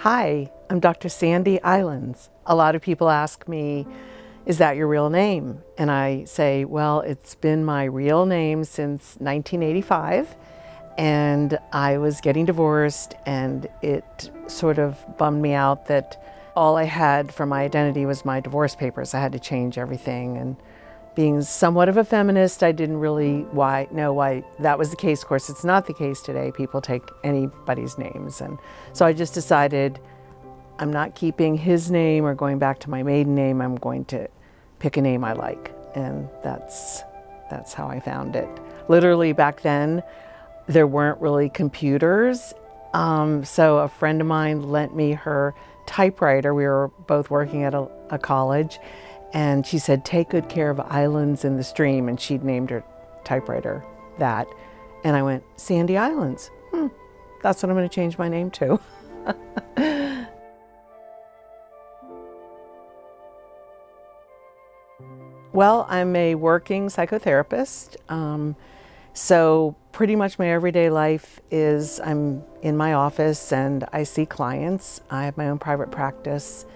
Hi, I'm Dr. Sandy Islands. A lot of people ask me, is that your real name? And I say, well, it's been my real name since 1985. And I was getting divorced, and it sort of bummed me out that all I had for my identity was my divorce papers. I had to change everything. And being somewhat of a feminist, I didn't really know why that was the case. Of course, it's not the case today. People take anybody's names. And so I just decided I'm not keeping his name or going back to my maiden name. I'm going to pick a name I like. And that's how I found it. Literally back then, there weren't really computers. So a friend of mine lent me her typewriter. We were both working at a college. And she said, take good care of islands in the stream. And she'd named her typewriter that. And I went, Sandy Islands. That's what I'm going to change my name to. Well, I'm a working psychotherapist. So pretty much my everyday life is I'm in my office and I see clients. I have my own private practice.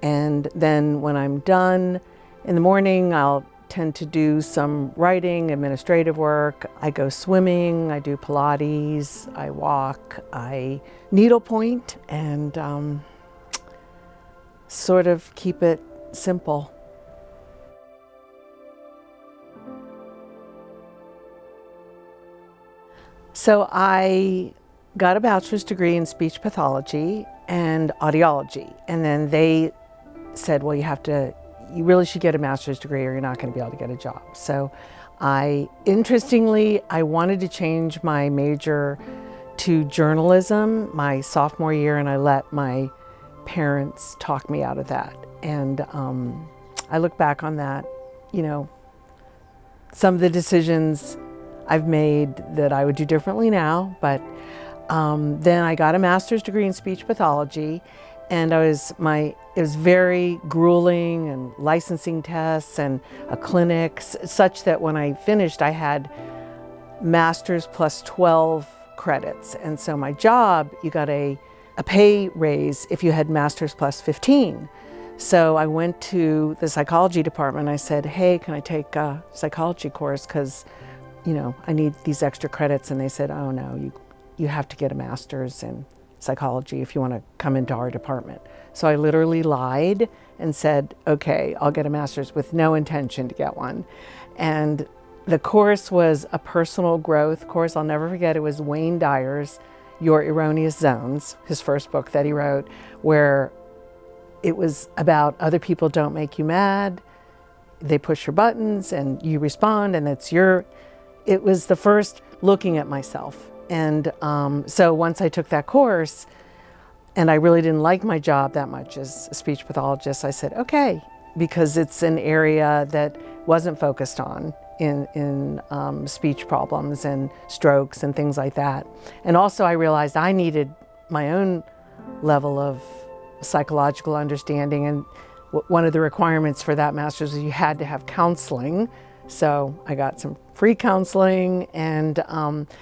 And then when I'm done in the morning, I'll tend to do some writing, administrative work. I go swimming, I do Pilates, I walk, I needlepoint, and sort of keep it simple. So I got a bachelor's degree in speech pathology and audiology, and then they said, well, you really should get a master's degree or you're not going to be able to get a job. So interestingly, I wanted to change my major to journalism my sophomore year, and I let my parents talk me out of that. And I look back on that, some of the decisions I've made that I would do differently now, but then I got a master's degree in speech pathology. And it was very grueling, and licensing tests and a clinic, such that when I finished, I had master's plus 12 credits. And so my job, you got a pay raise if you had master's plus 15. So I went to the psychology department. I said, hey, can I take a psychology course? Because, I need these extra credits. And they said, oh no, you have to get a master's in psychology if you want to come into our department. So I literally lied and said, okay, I'll get a master's, with no intention to get one. And the course was a personal growth course. I'll never forget. It was Wayne Dyer's Your Erroneous Zones, his first book that he wrote, where it was about other people don't make you mad. They push your buttons and you respond, and it was the first looking at myself. And so once I took that course, and I really didn't like my job that much as a speech pathologist, I said, okay, because it's an area that wasn't focused on in speech problems and strokes and things like that. And also I realized I needed my own level of psychological understanding. And one of the requirements for that master's was you had to have counseling. So I got some free counseling, and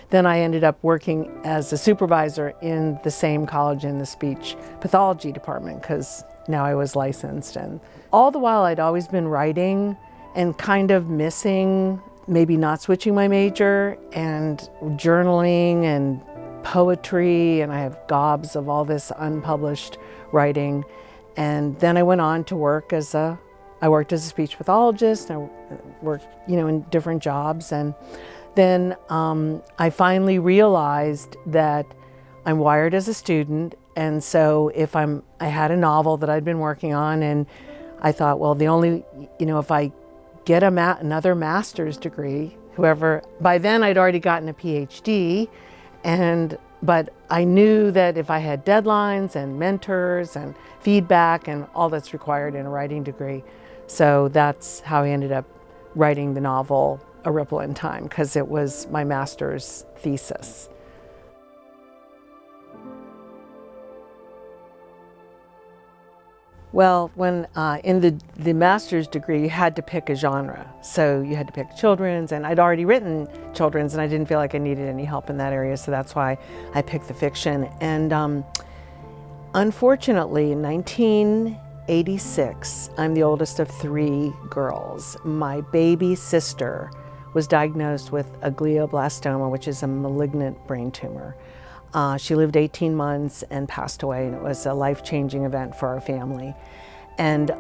then I ended up working as a supervisor in the same college in the speech pathology department, because now I was licensed. And all the while I'd always been writing and kind of missing, maybe not switching my major, and journaling and poetry, and I have gobs of all this unpublished writing. And then I went on to work I worked as a speech pathologist. I worked, in different jobs. And then I finally realized that I'm wired as a student. And so I had a novel that I'd been working on, and I thought, well, if I get another master's degree, by then I'd already gotten a PhD, but I knew that if I had deadlines and mentors and feedback and all that's required in a writing degree. So that's how I ended up writing the novel A Ripple in Time, because it was my master's thesis. Well, when in the master's degree, you had to pick a genre. So you had to pick children's, and I'd already written children's, and I didn't feel like I needed any help in that area, so that's why I picked the fiction. And Unfortunately, in 1986, I'm the oldest of 3 girls. My baby sister was diagnosed with a glioblastoma, which is a malignant brain tumor. She lived 18 months and passed away, and it was a life-changing event for our family. And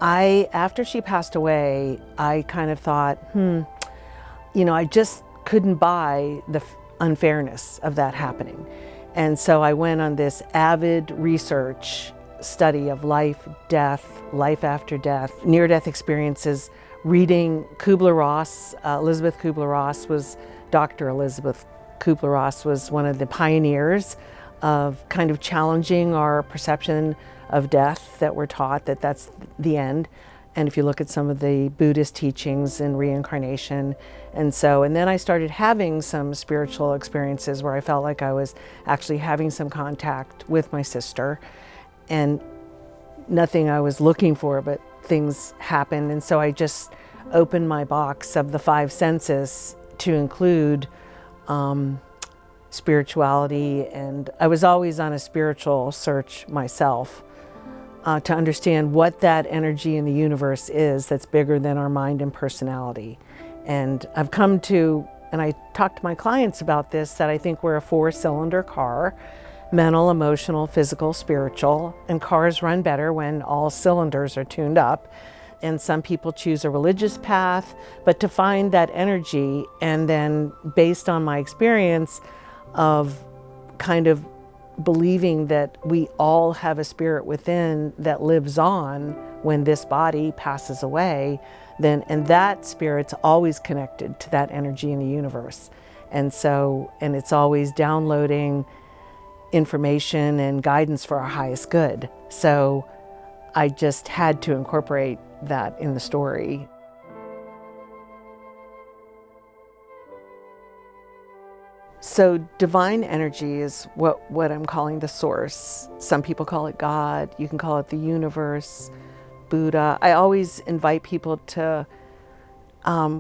after she passed away, I kind of thought, I just couldn't buy the unfairness of that happening. And so I went on this avid research study of life, death, life after death, near-death experiences, reading Kubler-Ross. Dr. Elizabeth Kubler-Ross was one of the pioneers of kind of challenging our perception of death, that we're taught that that's the end. And if you look at some of the Buddhist teachings and reincarnation. And then I started having some spiritual experiences where I felt like I was actually having some contact with my sister, and nothing I was looking for, but things happened. And so I just opened my box of the 5 senses to include spirituality. And I was always on a spiritual search myself, to understand what that energy in the universe is that's bigger than our mind and personality. And I've come to, and I talk to my clients about this, that I think we're a 4-cylinder car: mental, emotional, physical, spiritual, and cars run better when all cylinders are tuned up. And some people choose a religious path, but to find that energy, and then based on my experience of kind of believing that we all have a spirit within that lives on when this body passes away, and that spirit's always connected to that energy in the universe. And it's always downloading information and guidance for our highest good. So I just had to incorporate that in the story. So divine energy is what I'm calling the source. Some people call it God. You can call it the universe, Buddha. I always invite people to,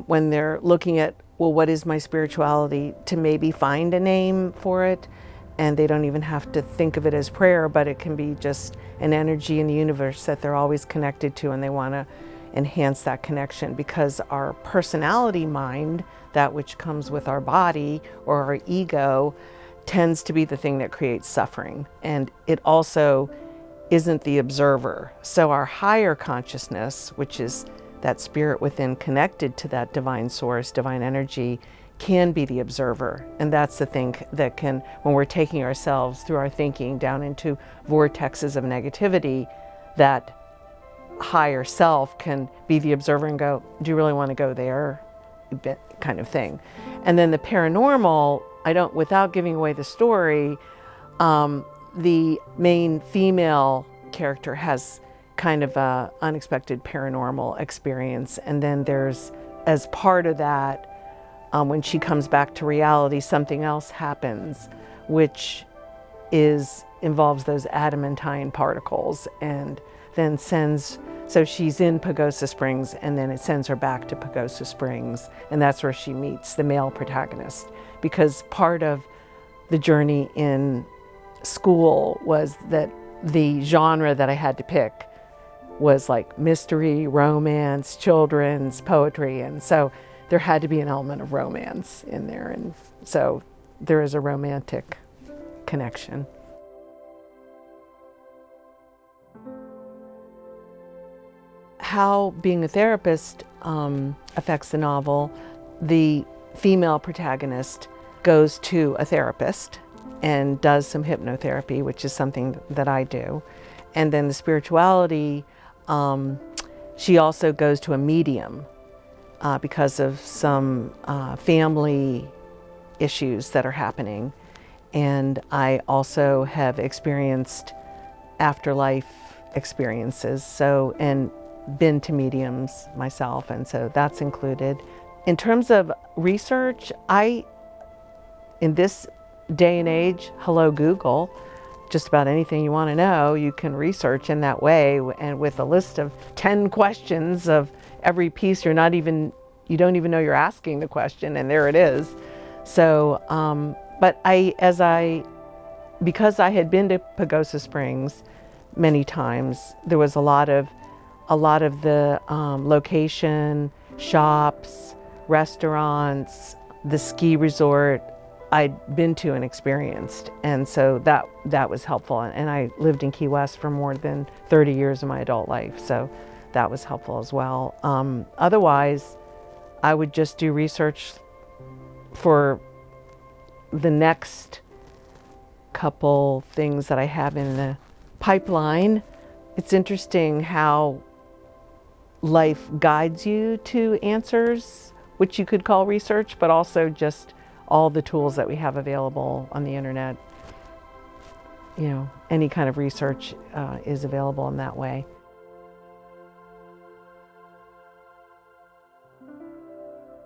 when they're looking at, well, what is my spirituality, to maybe find a name for it. And they don't even have to think of it as prayer, but it can be just an energy in the universe that they're always connected to, and they want to enhance that connection, because our personality mind, that which comes with our body or our ego, tends to be the thing that creates suffering. And it also isn't the observer. So our higher consciousness, which is that spirit within connected to that divine source, divine energy, can be the observer. And that's the thing that can, when we're taking ourselves through our thinking down into vortexes of negativity, that higher self can be the observer and go, do you really want to go there? Kind of thing. And then the paranormal, without giving away the story, the main female character has kind of a unexpected paranormal experience. And then there's, as part of that, when she comes back to reality, something else happens, which involves those adamantine particles, and then so she's in Pagosa Springs, and then it sends her back to Pagosa Springs, and that's where she meets the male protagonist. Because part of the journey in school was that the genre that I had to pick was like mystery, romance, children's, poetry, and so there had to be an element of romance in there, and so there is a romantic connection. How being a therapist affects the novel: the female protagonist goes to a therapist and does some hypnotherapy, which is something that I do. And then the spirituality, she also goes to a medium because of some family issues that are happening. And I also have experienced afterlife experiences, and been to mediums myself, and so that's included. In terms of research, in this day and age, hello Google, just about anything you want to know, you can research in that way, and with a list of 10 questions of every piece, you don't even know you're asking the question, and there it is. So, but as I because I had been to Pagosa Springs many times, there was a lot of the location, shops, restaurants, the ski resort I'd been to and experienced. And so that was helpful. And I lived in Key West for more than 30 years of my adult life. So that was helpful as well. Otherwise, I would just do research for the next couple things that I have in the pipeline. It's interesting how life guides you to answers, which you could call research, but also just all the tools that we have available on the internet. You know, any kind of research is available in that way.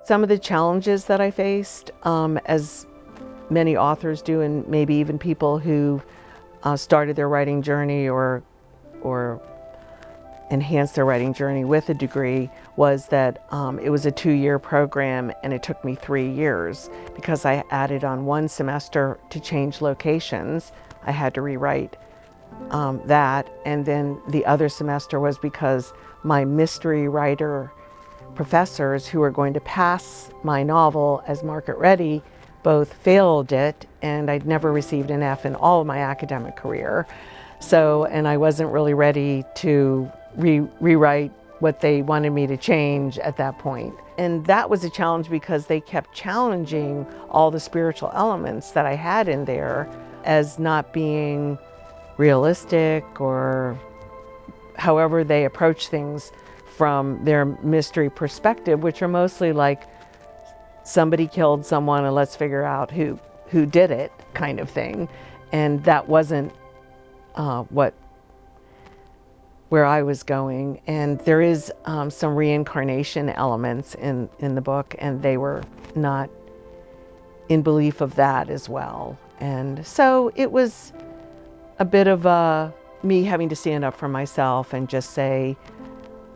Some of the challenges that I faced, as many authors do, and maybe even people who started their writing journey or enhanced their writing journey with a degree, was that it was a 2-year program and it took me 3 years because I added on 1 semester to change locations. I had to rewrite that, and then the other semester was because my mystery writer professors who were going to pass my novel as market ready both failed it, and I'd never received an F in all of my academic career. So, and I wasn't really ready to rewrite what they wanted me to change at that point. And that was a challenge because they kept challenging all the spiritual elements that I had in there as not being realistic, or however they approach things from their mystery perspective, which are mostly like somebody killed someone and let's figure out who did it kind of thing. And that wasn't where I was going. And there is some reincarnation elements in the book, and they were not in belief of that as well. And so it was a bit of me having to stand up for myself and just say,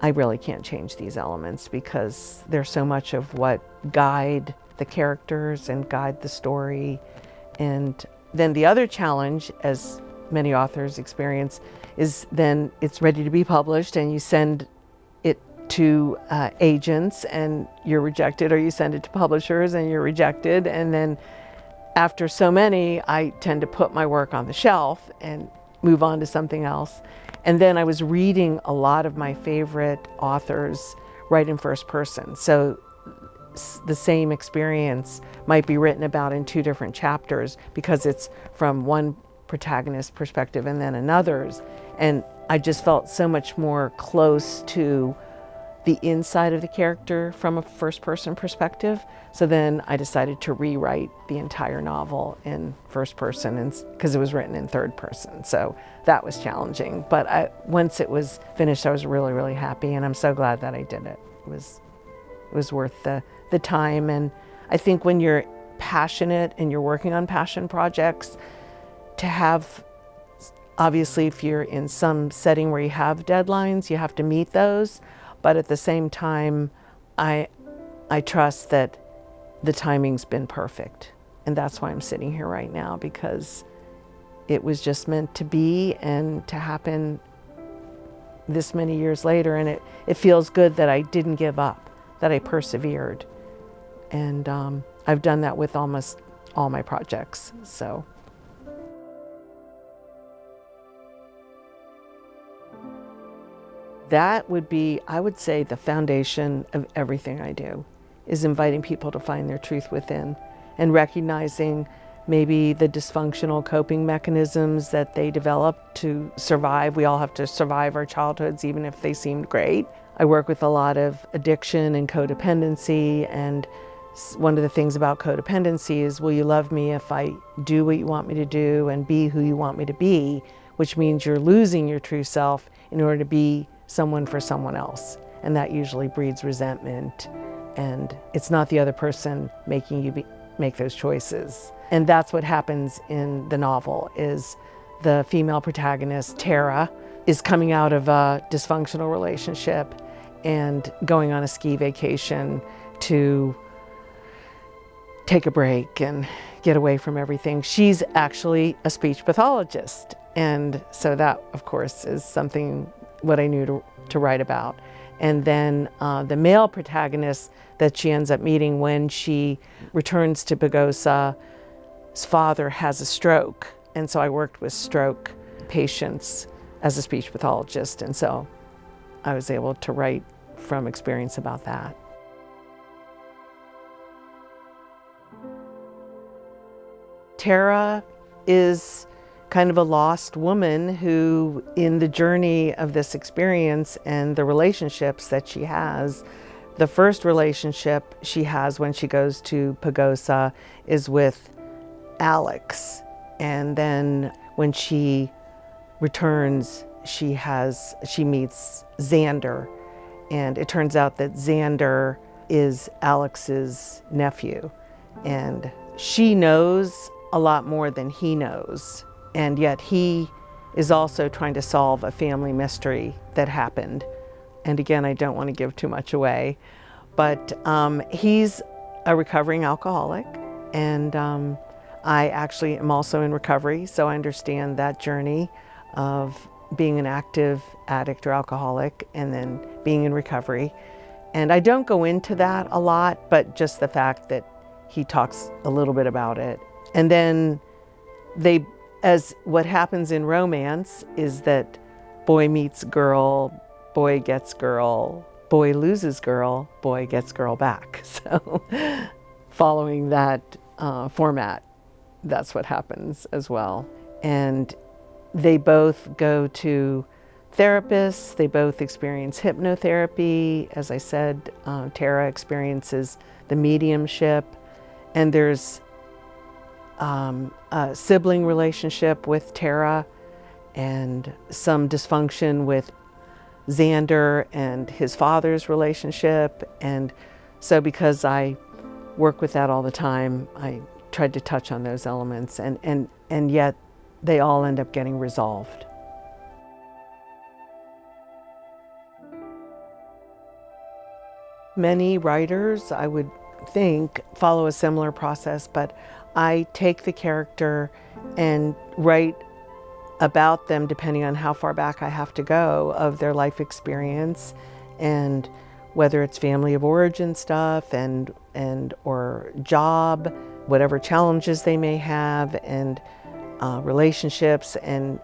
I really can't change these elements because they're so much of what guide the characters and guide the story. And then the other challenge, as many authors experience, is then it's ready to be published and you send it to agents and you're rejected, or you send it to publishers and you're rejected. And then after so many, I tend to put my work on the shelf and move on to something else. And then I was reading a lot of my favorite authors write in first person. So the same experience might be written about in 2 different chapters because it's from one protagonist perspective and then another's. And I just felt so much more close to the inside of the character from a first person perspective. So then I decided to rewrite the entire novel in first person, and because it was written in third person. So that was challenging. But once it was finished, I was really, really happy, and I'm so glad that I did it. It was worth the time. And I think when you're passionate and you're working on passion projects, to have, obviously if you're in some setting where you have deadlines, you have to meet those. But at the same time, I trust that the timing's been perfect. And that's why I'm sitting here right now, because it was just meant to be and to happen this many years later. And it feels good that I didn't give up, that I persevered. And I've done that with almost all my projects, so. That would be, I would say, the foundation of everything I do, is inviting people to find their truth within and recognizing maybe the dysfunctional coping mechanisms that they develop to survive. We all have to survive our childhoods, even if they seemed great. I work with a lot of addiction and codependency, and one of the things about codependency is, will you love me if I do what you want me to do and be who you want me to be, which means you're losing your true self in order to be someone for someone else. And that usually breeds resentment, and it's not the other person making you make those choices. And that's what happens in the novel, is the female protagonist, Tara, is coming out of a dysfunctional relationship and going on a ski vacation to take a break and get away from everything. She's actually a speech pathologist. And so that, of course, is something what I knew to write about. And then the male protagonist that she ends up meeting when she returns to Pagosa's father has a stroke. And so I worked with stroke patients as a speech pathologist. And so I was able to write from experience about that. Tara is kind of a lost woman who, in the journey of this experience and the relationships that she has, the first relationship she has when she goes to Pagosa is with Alex. And then when she returns, she meets Xander. And it turns out that Xander is Alex's nephew. And she knows a lot more than he knows. And yet he is also trying to solve a family mystery that happened. And again, I don't want to give too much away, but he's a recovering alcoholic. And I actually am also in recovery, so I understand that journey of being an active addict or alcoholic and then being in recovery. And I don't go into that a lot, but just the fact that he talks a little bit about it. And then as what happens in romance is that boy meets girl, boy gets girl, boy loses girl, boy gets girl back. So following that format, that's what happens as well. And they both go to therapists, they both experience hypnotherapy. As I said, Tara experiences the mediumship, and there's a sibling relationship with Tara and some dysfunction with Xander and his father's relationship. And so because I work with that all the time, I tried to touch on those elements, and yet they all end up getting resolved. Many writers, I would think, follow a similar process, but I take the character and write about them depending on how far back I have to go of their life experience, and whether it's family of origin stuff and or job, whatever challenges they may have, and relationships, and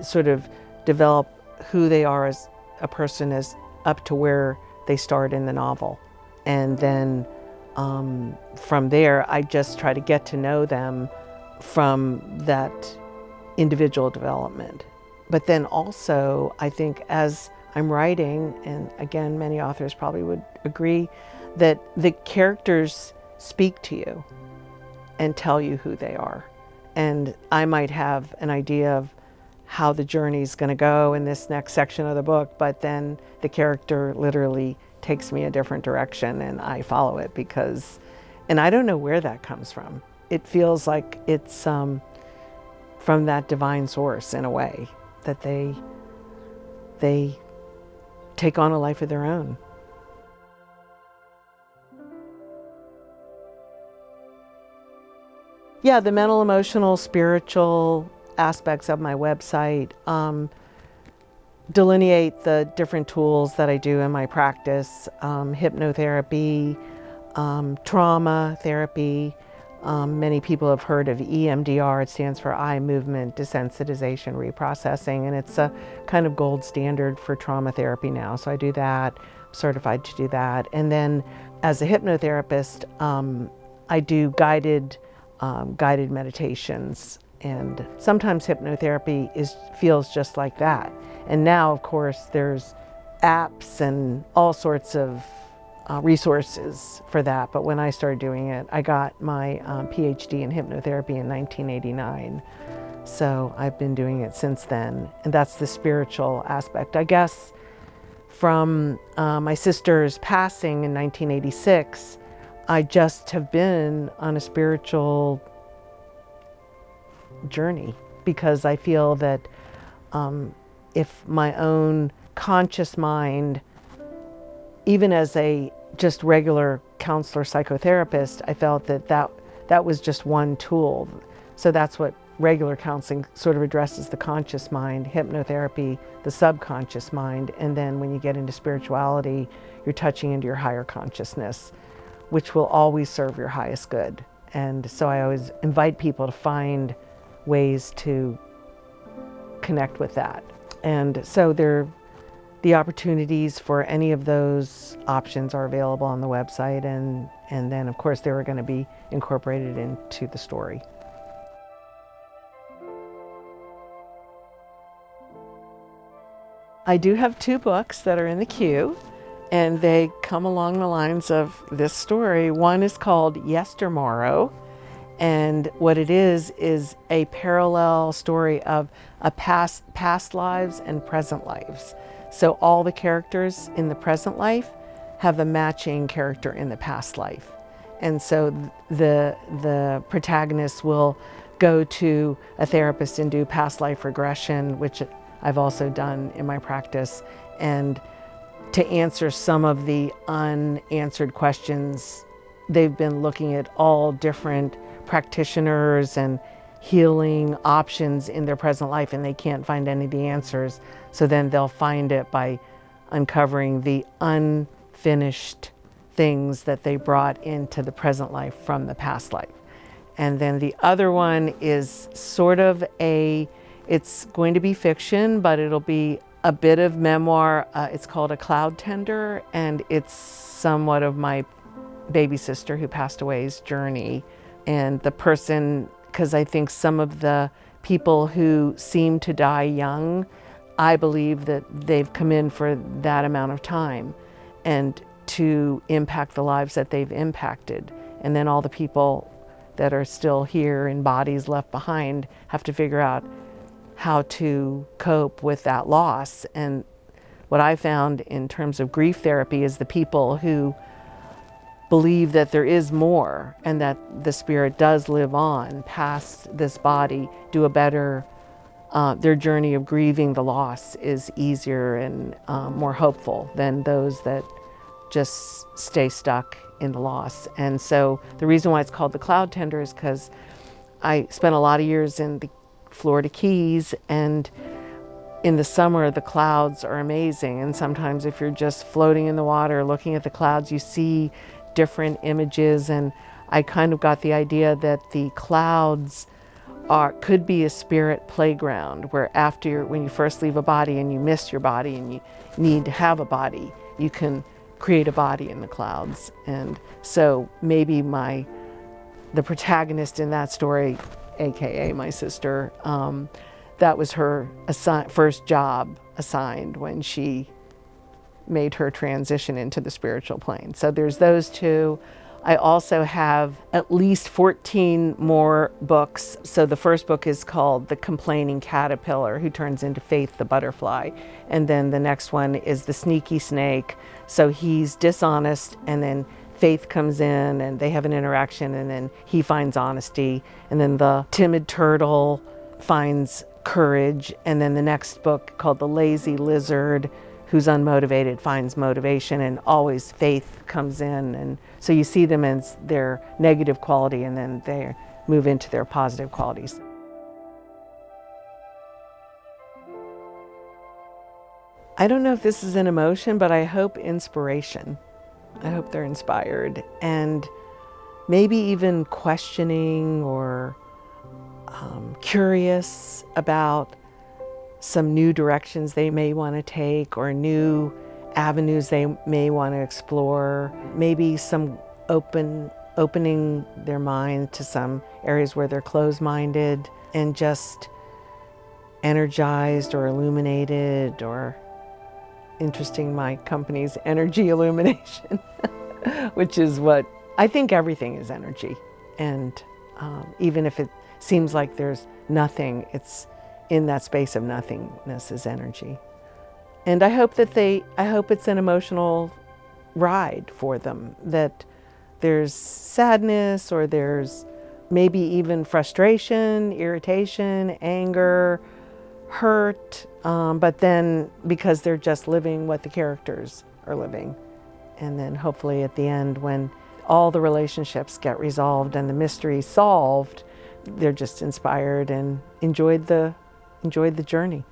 sort of develop who they are as a person as up to where they start in the novel. And then from there, I just try to get to know them from that individual development. But then also, I think as I'm writing, and again, many authors probably would agree, that the characters speak to you and tell you who they are. And I might have an idea of how the journey's going to go in this next section of the book, but then the character literally takes me a different direction and I follow it and I don't know where that comes from. It feels like it's from that divine source in a way, that they take on a life of their own. Yeah, the mental, emotional, spiritual aspects of my website delineate the different tools that I do in my practice, hypnotherapy, trauma therapy. Many people have heard of EMDR. It stands for eye movement desensitization reprocessing, and it's a kind of gold standard for trauma therapy now. So I do that, I'm certified to do that. And then as a hypnotherapist, I do guided meditations, and sometimes hypnotherapy feels just like that. And now, of course, there's apps and all sorts of resources for that. But when I started doing it, I got my PhD in hypnotherapy in 1989. So I've been doing it since then. And that's the spiritual aspect. I guess from my sister's passing in 1986, I just have been on a spiritual journey, because I feel that if my own conscious mind, even as a just regular counselor psychotherapist, I felt that that was just one tool. So that's what regular counseling sort of addresses: the conscious mind, hypnotherapy, the subconscious mind. And then when you get into spirituality, you're touching into your higher consciousness, which will always serve your highest good. And so I always invite people to find ways to connect with that. And so the opportunities for any of those options are available on the website, and then of course they were going to be incorporated into the story. I do have 2 books that are in the queue, and they come along the lines of this story. One is called Yestermorrow, and what it is a parallel story of a past lives and present lives. So all the characters in the present life have a matching character in the past life. And so the protagonist will go to a therapist and do past life regression, which I've also done in my practice, and to answer some of the unanswered questions. They've been looking at all different practitioners and healing options in their present life, and they can't find any of the answers. So then they'll find it by uncovering the unfinished things that they brought into the present life from the past life. And then the other one is sort of it's going to be fiction, but it'll be a bit of memoir. It's called A Cloud Tender, and it's somewhat of my baby sister who passed away's journey. And the person, because I think some of the people who seem to die young, I believe that they've come in for that amount of time and to impact the lives that they've impacted. And then all the people that are still here in bodies left behind have to figure out how to cope with that loss. And what I found in terms of grief therapy is the people who believe that there is more and that the spirit does live on past this body do a better, their journey of grieving the loss is easier and more hopeful than those that just stay stuck in the loss. And so the reason why it's called The Cloud Tender is because I spent a lot of years in the Florida Keys, and in the summer the clouds are amazing, and sometimes if you're just floating in the water looking at the clouds, you see different images. And I kind of got the idea that the clouds could be a spirit playground, where when you first leave a body and you miss your body and you need to have a body, you can create a body in the clouds. And so maybe the protagonist in that story, AKA my sister, that was her first job assigned when she made her transition into the spiritual plane. So there's those 2. I also have at least 14 more books. So the first book is called The Complaining Caterpillar Who Turns into Faith the Butterfly. And then the next one is The Sneaky Snake. So he's dishonest, and then Faith comes in and they have an interaction, and then he finds honesty. And then the timid turtle finds courage. And then the next book, called The Lazy Lizard Who's Unmotivated Finds Motivation, and always Faith comes in. And so you see them as their negative quality, and then they move into their positive qualities. I don't know if this is an emotion, but I hope inspiration. I hope they're inspired, and maybe even questioning or curious about some new directions they may want to take, or new avenues they may want to explore. Maybe some opening their mind to some areas where they're closed-minded and just energized or illuminated, or interesting, my company's energy illumination, which is what I think everything is energy. And even if it seems like there's nothing, it's in that space of nothingness is energy. And I hope it's an emotional ride for them, that there's sadness, or there's maybe even frustration, irritation, anger, hurt, but then because they're just living what the characters are living. And then hopefully at the end, when all the relationships get resolved and the mystery solved, they're just inspired and enjoyed the journey.